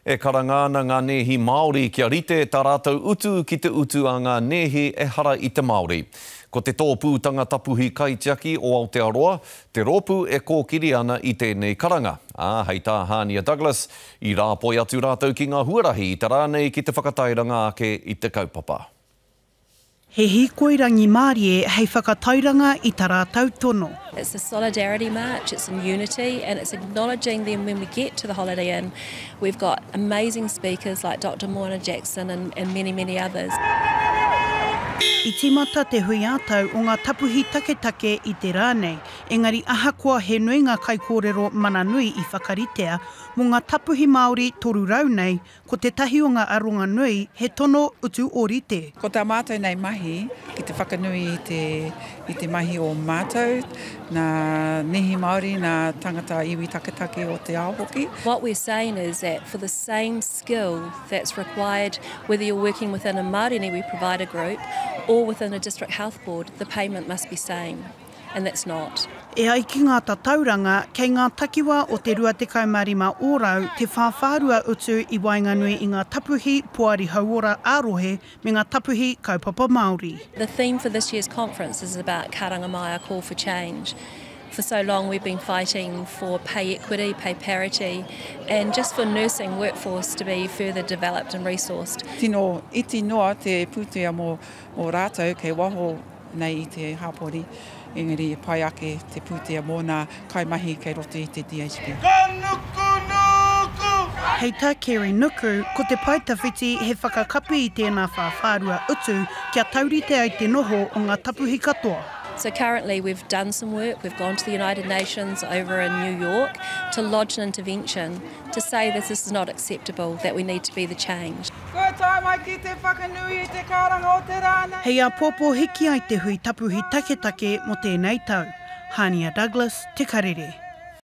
E karangana ngā nehi Māori kia rite tā rātou utu ki te utu a ngā nehi e hara i te Māori. Ko te tōpūtanga tapuhi kaitiaki o Aotearoa, te rōpū e kōkiri ana i tēnei karanga. Hei tā Hania Douglas, i rāpoi atu rātou ki ngā huarahi i tā rānei ki te whakatairanga ake i te kaupapa. He hikoirangi Māori e hei whakatairanga i tā rātou tono. It's a solidarity march, it's in unity and it's acknowledging them when we get to the Holiday Inn. We've got amazing speakers like Dr. Moana Jackson and many, many others. I timata te hui ātau o ngā tapuhi taketake i te rānei, engari ahakoa he nui ngā kaikōrero mana nui i whakaritea mo ngā tapuhi Māori toru rau nei, ko te tahi o ngā aronga nui he tono utu o rite. Ko tā mātou nei mahi, ki te whakanui i te mahi o mātou, nā nehi Māori, nā tangata iwi taketake o te ao hoki. What we're saying is that for the same skill that's required, whether you're working within a Māori Niwi provider group or within a district health board, the payment must be same, and that's not. E ai ki ngā tatauranga, kei ngā takiwa o te 25 ōrau te whawhārua utu i Wainganui i ngā tapuhi puari hauora ārohe me ngā tapuhi kaupapa Māori. The theme for this year's conference is about Karanga Mai, a call for change. For so long we've been fighting for pay equity, pay parity, and just for nursing workforce to be further developed and resourced. Tino iti noa te pūtea mō rātou kei waho nei i te hapori, engari pai ake te pūtea mō nā kaimahi kei roto i te DHP. Hei tā Kerry Nuku, ko te paitawhiti he whakakapi i tēnā whawhārua utu kia taurite ai te noho o ngā tapuhi katoa. So currently we've done some work, we've gone to the United Nations over in New York to lodge an intervention to say that this is not acceptable, that we need to be the change. Hei a pōpō hiki ai te hui tapuhi taketake mo tēnei tau. Hania Douglas, Te Karere.